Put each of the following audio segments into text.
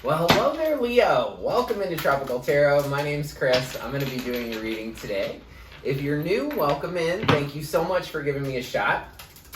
Well, hello there, Leo. Welcome into Tropical Tarot. My name's Chris. I'm going to be doing your reading today. If you're new, welcome in. Thank you so much for giving me a shot.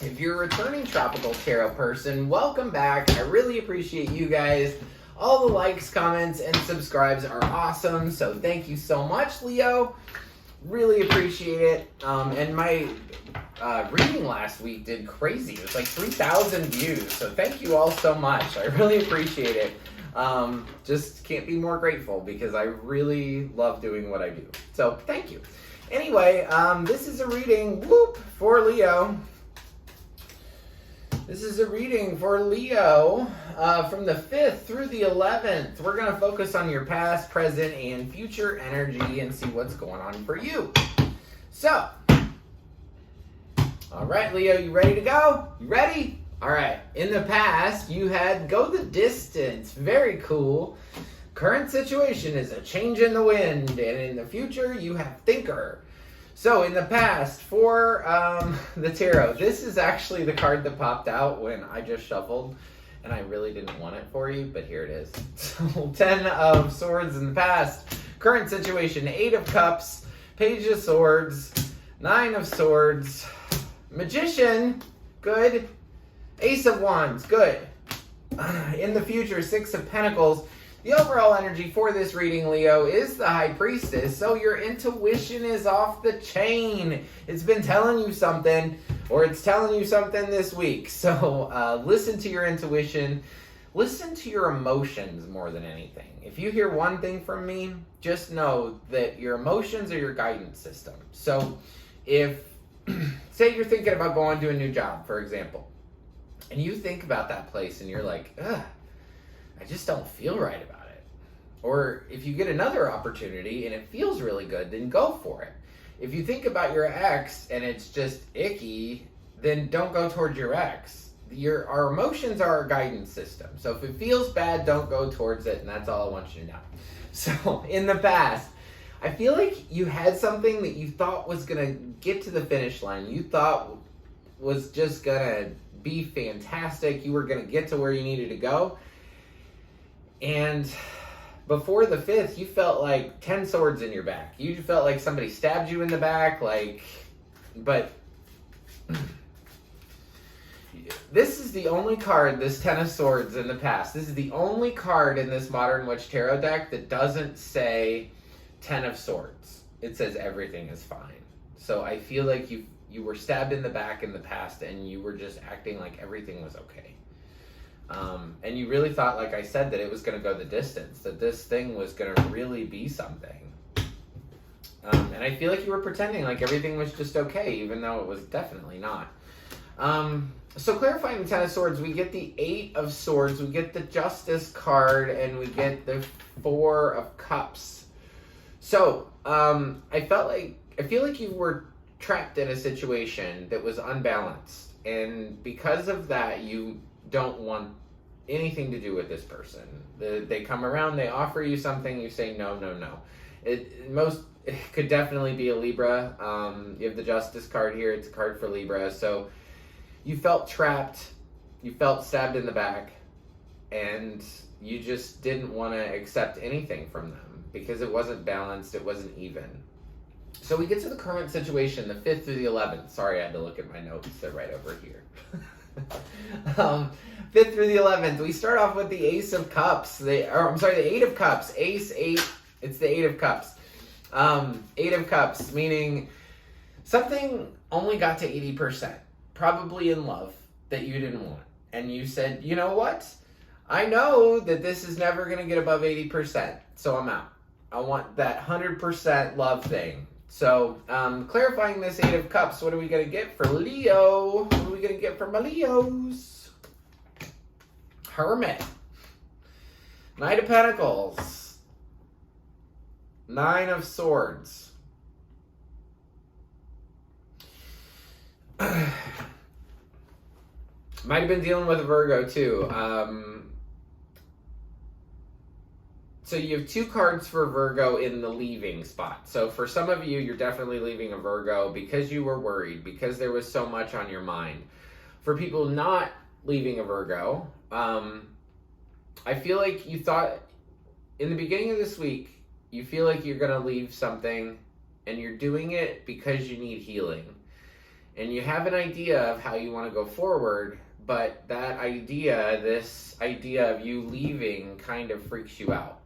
If you're a returning Tropical Tarot person, welcome back. I really appreciate you guys. All the likes, comments, and subscribes are awesome, so thank you so much, Leo. Really appreciate it. And my reading last week did crazy. It was like 3,000 views, so thank you all so much. I really appreciate it. Just can't be more grateful because I really love doing what I do. So thank you. Anyway, this is a reading, for Leo. This is a reading for Leo from the 5th through the 11th. We're going to focus on your past, present, and future energy and see what's going on for you. So, all right, Leo, you ready to go? You ready? All right. In the past, you had go the distance. Very cool. Current situation is a change in the wind. And in the future, you have thinker. So in the past, for the tarot, this is actually the card that popped out when I just shuffled. And I really didn't want it for you, but here it is. So 10 of Swords in the past. Current situation, 8 of Cups, Page of Swords, 9 of Swords, Magician, good. Ace of Wands, good. In the future, 6 of Pentacles. The overall energy for this reading, Leo, is the High Priestess. So your intuition is off the chain. It's been telling you something, or it's telling you something this week. So listen to your intuition. Listen to your emotions more than anything. If you hear one thing from me, just know that your emotions are your guidance system. So if, say you're thinking about going to a new job, for example, and you think about that place and you're like, ugh, I just don't feel right about it. Or if you get another opportunity and it feels really good, then go for it. If you think about your ex and it's just icky, then don't go towards your ex. Our emotions are our guidance system. So if it feels bad, don't go towards it, and that's all I want you to know. So in the past, I feel like you had something that you thought was going to get to the finish line. You thought was just going to be fantastic. You were going to get to where you needed to go. And before the 5th, you felt like 10 swords in your back. You felt like somebody stabbed you in the back, but this is the only card, this 10 of Swords in the past. This is the only card in this Modern Witch Tarot deck that doesn't say 10 of Swords. It says everything is fine. So I feel like you were stabbed in the back in the past and you were just acting like everything was okay. And you really thought, like I said, that it was going to go the distance, that this thing was going to really be something. And I feel like you were pretending like everything was just okay, even though it was definitely not. So clarifying the 10 of Swords, we get the 8 of Swords, we get the Justice card, and we get the 4 of Cups. So I feel like you were trapped in a situation that was unbalanced, and because of that, you don't want anything to do with this person. They come around, they offer you something, you say no, no, no. It could definitely be a Libra. You have the Justice card here. It's a card for Libra. So you felt trapped, you felt stabbed in the back, and you just didn't want to accept anything from them because it wasn't balanced, it wasn't even. So we get to the current situation, the 5th through the 11th. Sorry, I had to look at my notes. They're right over here. 5th through the 11th. We start off with the Ace of Cups. The 8 of Cups. Ace, 8. It's the 8 of Cups. 8 of Cups, meaning something only got to 80%. Probably in love that you didn't want. And you said, you know what? I know that this is never going to get above 80%. So I'm out. I want that 100% love thing. So, clarifying this 8 of Cups, what are we going to get for Leo? What are we going to get for my Leos? Hermit. Knight of Pentacles. 9 of Swords. Might have been dealing with a Virgo, too. So you have 2 cards for Virgo in the leaving spot. So for some of you, you're definitely leaving a Virgo because you were worried, because there was so much on your mind. For people not leaving a Virgo, I feel like you thought in the beginning of this week, you feel like you're going to leave something and you're doing it because you need healing. And you have an idea of how you want to go forward, but that idea, this idea of you leaving kind of freaks you out.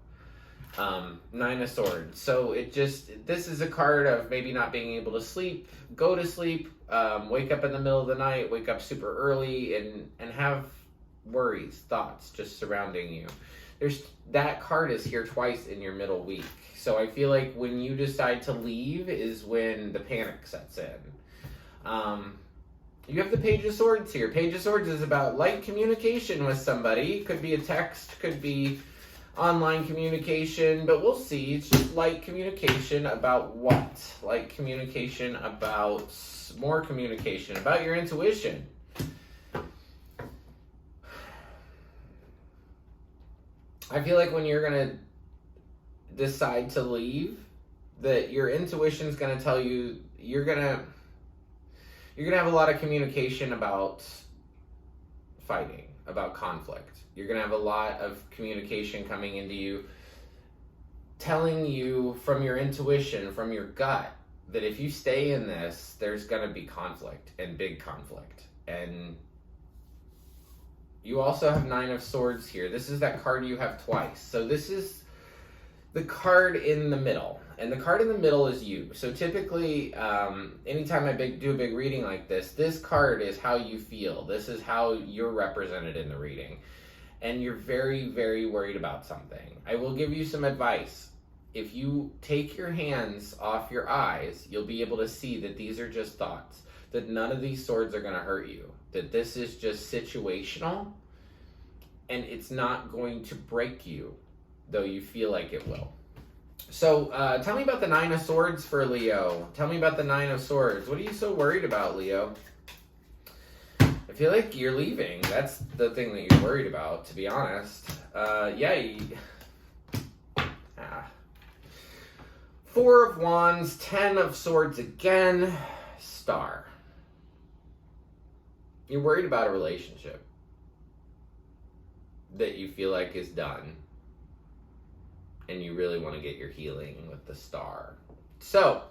Nine of Swords. So this is a card of maybe not being able to sleep, go to sleep, wake up in the middle of the night, wake up super early, and have worries, thoughts just surrounding you. That card is here twice in your middle week. So I feel like when you decide to leave is when the panic sets in. You have the Page of Swords here. Page of Swords is about light communication with somebody. Could be a text, could be online communication, but we'll see. It's just light communication about what? Light communication about more communication, about your intuition. I feel like when you're going to decide to leave, that your intuition's going to tell you you're going to have a lot of communication about fighting, about conflict. You're going to have a lot of communication coming into you, telling you from your intuition, from your gut, that if you stay in this, there's going to be conflict, and big conflict. And you also have Nine of Swords here. This is that card you have twice. So this is the card in the middle. And the card in the middle is you. So typically, anytime I do a big reading like this card is how you feel. This is how you're represented in the reading. And you're very, very worried about something. I will give you some advice. If you take your hands off your eyes, you'll be able to see that these are just thoughts. That none of these swords are going to hurt you. That this is just situational. And it's not going to break you, though you feel like it will. So, tell me about the Nine of Swords for Leo. Tell me about the Nine of Swords. What are you so worried about, Leo? I feel like you're leaving. That's the thing that you're worried about, to be honest. Four of Wands, 10 of Swords again, Star. You're worried about a relationship that you feel like is done. And you really want to get your healing with the Star. So,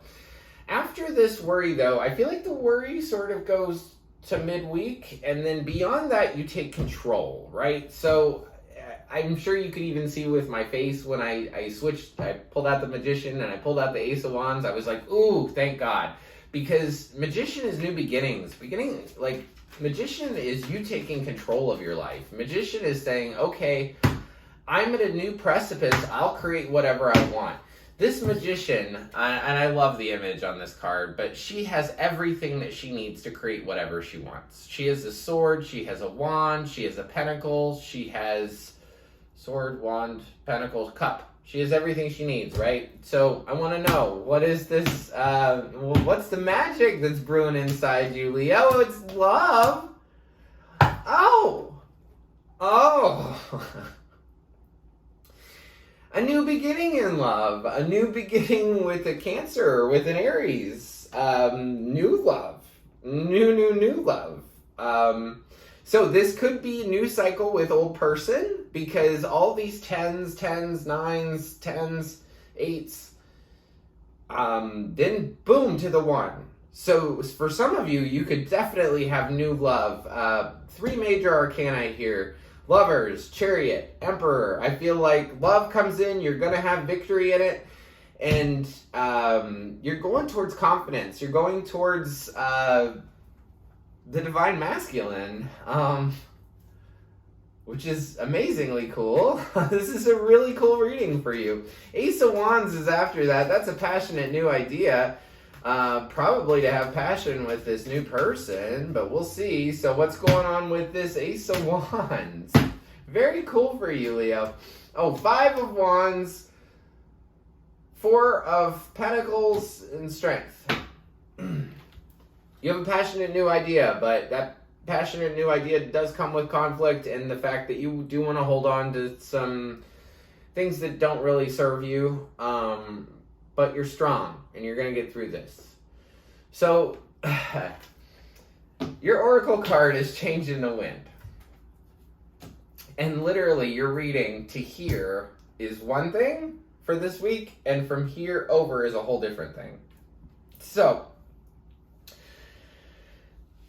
after this worry, though, I feel like the worry sort of goes to midweek, and then beyond that, you take control, right? So, I'm sure you could even see with my face when I switched, I pulled out the Magician and I pulled out the Ace of Wands, I was like, ooh, thank God. Because Magician is new beginnings. Magician is you taking control of your life. Magician is saying, okay, I'm at a new precipice. I'll create whatever I want. This Magician, and I love the image on this card, but she has everything that she needs to create whatever she wants. She has a sword, she has a wand, she has a pentacle, she has sword, wand, pentacles, cup. She has everything she needs, right? So I want to know, what is this, what's the magic that's brewing inside you, Leo? It's love. Oh. A new beginning in love. A new beginning with a Cancer, with an Aries. New love. New love. So this could be a new cycle with old person, because all these 10s, 9s, 10s, 8s, then boom to the 1. So for some of you, you could definitely have new love. 3 major arcana here. Lovers, Chariot, Emperor. I feel like love comes in, you're going to have victory in it, and you're going towards confidence. You're going towards the Divine Masculine, which is amazingly cool. This is a really cool reading for you. Ace of Wands is after that. That's a passionate new idea. Probably to have passion with this new person, but we'll see. So what's going on with this Ace of Wands? Very cool for you, Leo. Oh, 5 of Wands, 4 of Pentacles, and Strength. You have a passionate new idea, but that passionate new idea does come with conflict, and the fact that you do want to hold on to some things that don't really serve you, but you're strong, and you're going to get through this. So, your Oracle card is Change in the Wind. And literally, your reading to here is one thing for this week, and from here over is a whole different thing. So,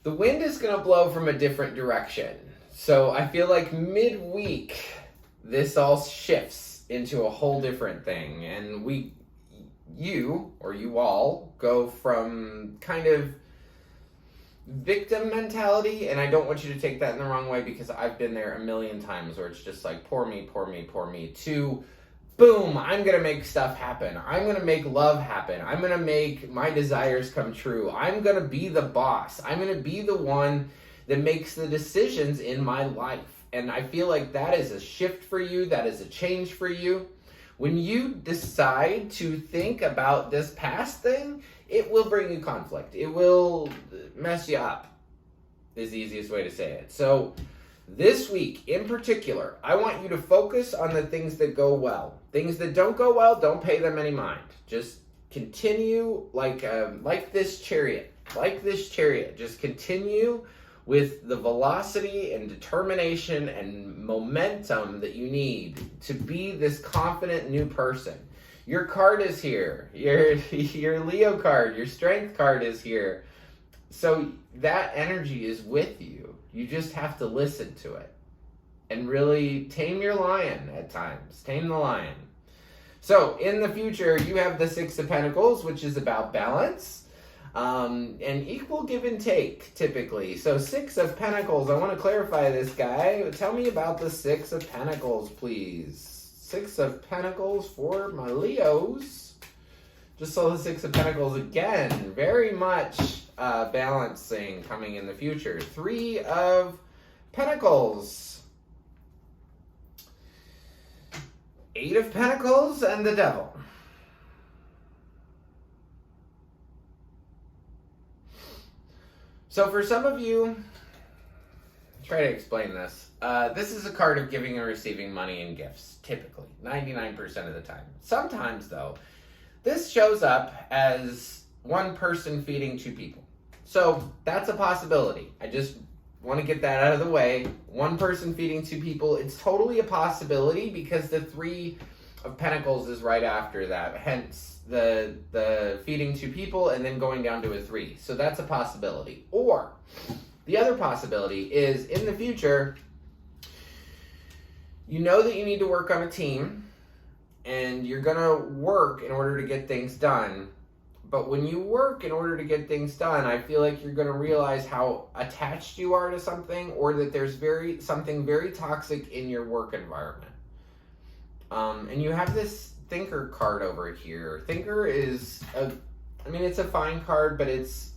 the wind is going to blow from a different direction. So I feel like midweek, this all shifts into a whole different thing. And you all, go from kind of victim mentality, and I don't want you to take that in the wrong way because I've been there a million times where it's just like, poor me, to boom, I'm going to make stuff happen. I'm going to make love happen. I'm going to make my desires come true. I'm going to be the boss. I'm going to be the one that makes the decisions in my life. And I feel like that is a shift for you. That is a change for you. When you decide to think about this past thing, it will bring you conflict. It will mess you up, is the easiest way to say it. So this week in particular, I want you to focus on the things that go well. Things that don't go well, don't pay them any mind. Just continue like this chariot. Just continue with the velocity and determination and momentum that you need to be this confident new person. Your card is here. Your Leo card, your strength card is here. So that energy is with you. You just have to listen to it and really tame your lion at times. Tame the lion. So in the future, you have the Six of Pentacles, which is about balance and equal give and take, typically. So Six of Pentacles, I want to clarify this, guy. Tell me about the Six of Pentacles, please. Six of Pentacles for my Leos. Just saw the Six of Pentacles again. Very much balancing coming in the future. Three of Pentacles. Eight of Pentacles and the Devil. So for some of you, try to explain this. This is a card of giving and receiving money and gifts, typically, 99% of the time. Sometimes, though, this shows up as one person feeding two people. So that's a possibility. I just want to get that out of the way. One person feeding two people, it's totally a possibility because the Three of Pentacles is right after that. Hence the feeding two people and then going down to a three. So that's a possibility. Or the other possibility is in the future, you know that you need to work on a team and you're going to work in order to get things done. But when you work in order to get things done, I feel like you're going to realize how attached you are to something, or that there's something very toxic in your work environment. And you have this Thinker card over here. Thinker is, it's a fine card, but it's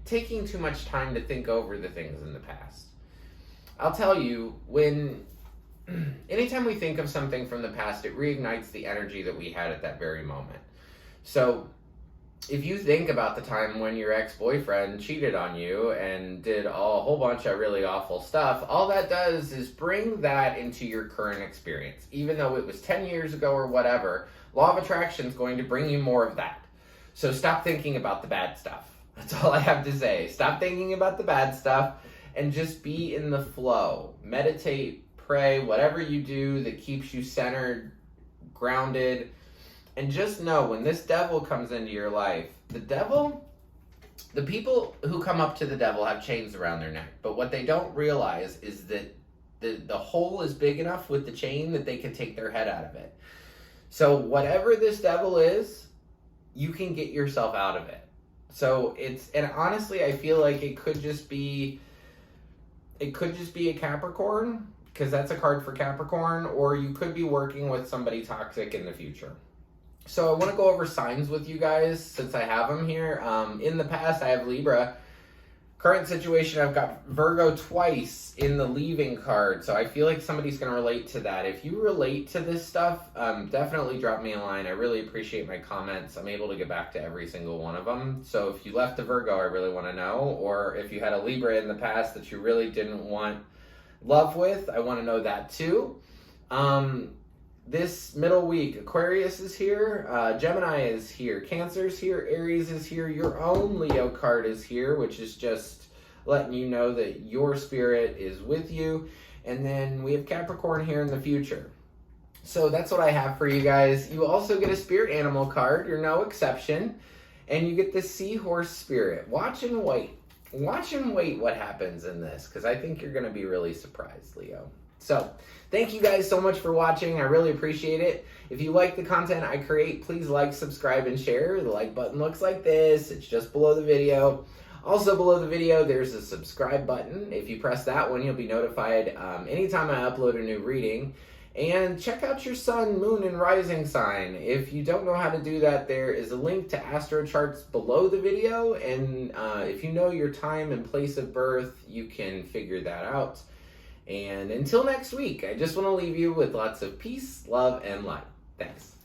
taking too much time to think over the things in the past. I'll tell you, anytime we think of something from the past, it reignites the energy that we had at that very moment. So if you think about the time when your ex-boyfriend cheated on you and did a whole bunch of really awful stuff, all that does is bring that into your current experience. Even though it was 10 years ago or whatever, law of attraction is going to bring you more of that. So stop thinking about the bad stuff. That's all I have to say. Stop thinking about the bad stuff and just be in the flow. Meditate, pray, whatever you do that keeps you centered, grounded. And just know, when this devil comes into your life, the people who come up to the devil have chains around their neck. But what they don't realize is that the hole is big enough with the chain that they can take their head out of it. So whatever this devil is, you can get yourself out of it. So and honestly, I feel like it could just be a Capricorn, because that's a card for Capricorn, or you could be working with somebody toxic in the future. So I want to go over signs with you guys since I have them here. In the past, I have Libra. Current situation, I've got Virgo twice in the leaving card. So I feel like somebody's going to relate to that. If you relate to this stuff, definitely drop me a line. I really appreciate my comments. I'm able to get back to every single one of them. So if you left a Virgo, I really want to know. Or if you had a Libra in the past that you really didn't want love with, I want to know that too. This middle week, Aquarius is here, Gemini is here, Cancer is here, Aries is here, your own Leo card is here, which is just letting you know that your spirit is with you. And then we have Capricorn here in the future. So that's what I have for you guys. You also get a spirit animal card. You're no exception. And you get the seahorse spirit. Watch and wait. Watch and wait what happens in this, because I think you're going to be really surprised, Leo. So thank you guys so much for watching. I really appreciate it. If you like the content I create, please like, subscribe, and share. The like button looks like this. It's just below the video. Also below the video, there's a subscribe button. If you press that one, you'll be notified anytime I upload a new reading. And check out your sun, moon, and rising sign. If you don't know how to do that, there is a link to astro charts below the video. And if you know your time and place of birth, you can figure that out. And until next week, I just want to leave you with lots of peace, love, and light. Thanks.